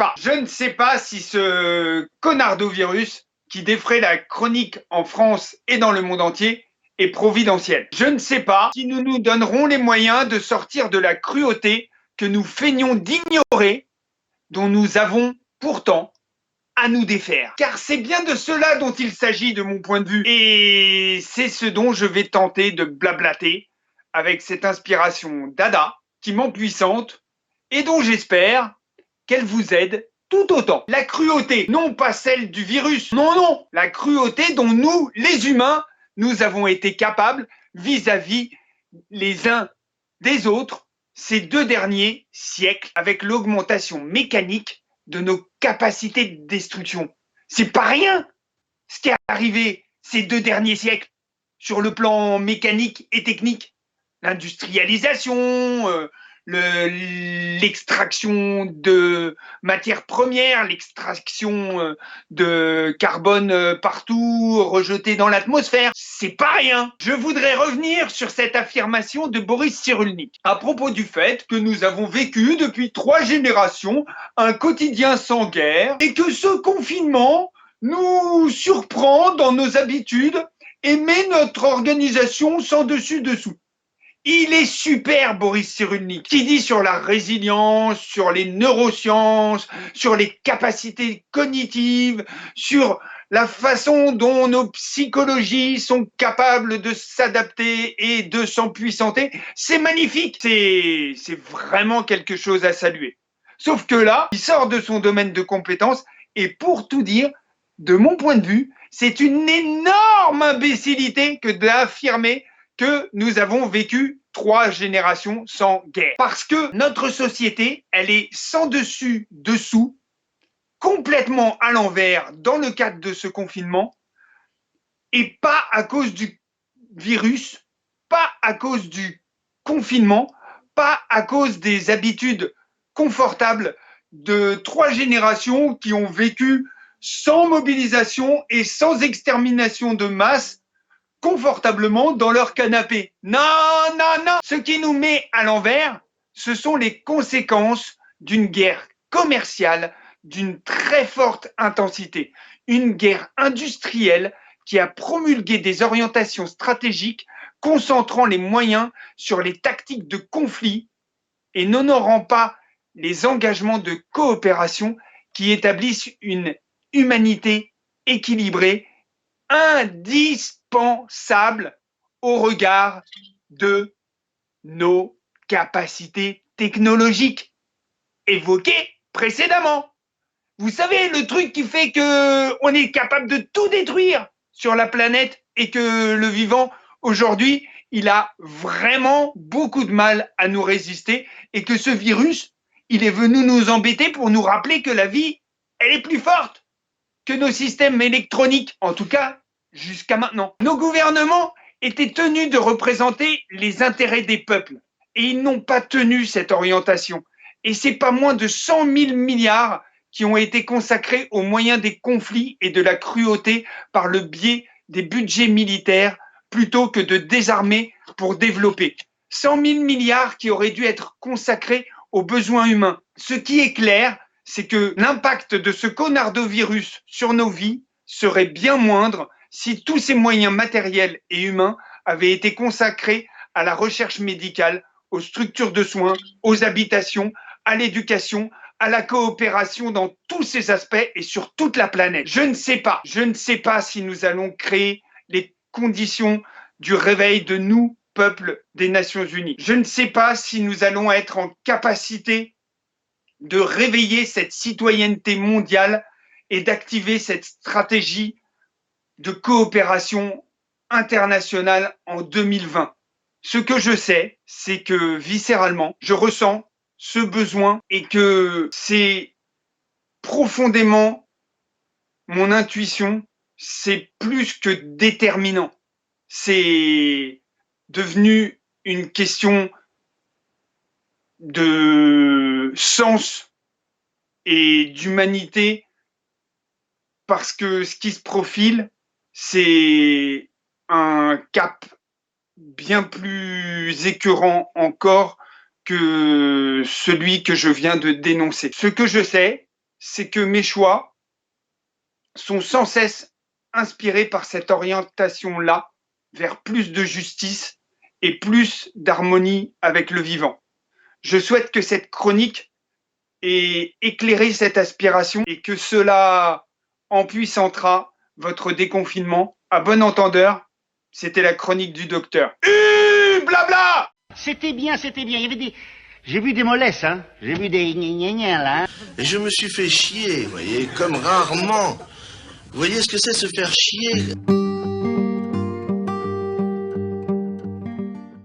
pas. Je ne sais pas si ce connardovirus qui défraie la chronique en France et dans le monde entier est providentiel. Je ne sais pas si nous nous donnerons les moyens de sortir de la cruauté que nous feignons d'ignorer, dont nous avons pourtant à nous défaire. Car c'est bien de cela dont il s'agit de mon point de vue. Et c'est ce dont je vais tenter de blablater avec cette inspiration dada qui m'empuissante et dont j'espère qu'elle vous aide tout autant. La cruauté, non pas celle du virus, non, la cruauté dont nous, les humains, nous avons été capables vis-à-vis les uns des autres ces 2 derniers siècles avec l'augmentation mécanique de nos capacités de destruction. C'est pas rien ce qui est arrivé ces 2 derniers siècles sur le plan mécanique et technique. L'industrialisation, l'extraction de matières premières, l'extraction de carbone partout, rejeté dans l'atmosphère. C'est pas rien. Je voudrais revenir sur cette affirmation de Boris Cyrulnik à propos du fait que nous avons vécu depuis 3 générations un quotidien sans guerre et que ce confinement nous surprend dans nos habitudes et met notre organisation sans dessus-dessous. Il est super, Boris Cyrulnik, qui dit sur la résilience, sur les neurosciences, sur les capacités cognitives, sur la façon dont nos psychologies sont capables de s'adapter et de s'empuissanter. C'est magnifique, c'est vraiment quelque chose à saluer. Sauf que là, il sort de son domaine de compétences et pour tout dire, de mon point de vue, c'est une énorme imbécilité que d'affirmer que nous avons vécu 3 générations sans guerre. Parce que notre société, elle est sans dessus, dessous, complètement à l'envers dans le cadre de ce confinement, et pas à cause du virus, pas à cause du confinement, pas à cause des habitudes confortables de 3 générations qui ont vécu sans mobilisation et sans extermination de masse, confortablement dans leur canapé. Non. Ce qui nous met à l'envers, ce sont les conséquences d'une guerre commerciale d'une très forte intensité. Une guerre industrielle qui a promulgué des orientations stratégiques concentrant les moyens sur les tactiques de conflit et n'honorant pas les engagements de coopération qui établissent une humanité équilibrée, indispensable au regard de nos capacités technologiques évoquées précédemment. Vous savez, le truc qui fait qu'on est capable de tout détruire sur la planète et que le vivant, aujourd'hui, il a vraiment beaucoup de mal à nous résister et que ce virus, il est venu nous embêter pour nous rappeler que la vie, elle est plus forte que nos systèmes électroniques, en tout cas jusqu'à maintenant. Nos gouvernements étaient tenus de représenter les intérêts des peuples et ils n'ont pas tenu cette orientation. Et c'est pas moins de 100 000 milliards qui ont été consacrés aux moyens des conflits et de la cruauté par le biais des budgets militaires plutôt que de désarmer pour développer. 100 000 milliards qui auraient dû être consacrés aux besoins humains. Ce qui est clair, c'est que l'impact de ce connardovirus sur nos vies serait bien moindre si tous ces moyens matériels et humains avaient été consacrés à la recherche médicale, aux structures de soins, aux habitations, à l'éducation, à la coopération dans tous ces aspects et sur toute la planète. Je ne sais pas si nous allons créer les conditions du réveil de nous, peuple des Nations Unies. Je ne sais pas si nous allons être en capacité de réveiller cette citoyenneté mondiale et d'activer cette stratégie de coopération internationale en 2020. Ce que je sais, c'est que viscéralement, je ressens ce besoin et que c'est profondément mon intuition, c'est plus que déterminant. C'est devenu une question de sens et d'humanité parce que ce qui se profile, c'est un cap bien plus écœurant encore que celui que je viens de dénoncer. Ce que je sais, c'est que mes choix sont sans cesse inspirés par cette orientation-là vers plus de justice et plus d'harmonie avec le vivant. Je souhaite que cette chronique ait éclairé cette aspiration et que cela empuissantera votre déconfinement. À bon entendeur, c'était la chronique du docteur. Blabla. C'était bien, c'était bien. Il y avait des... J'ai vu des mollesses, hein. J'ai vu des gna là. Et je me suis fait chier, vous voyez, comme rarement. Vous voyez ce que c'est se faire chier?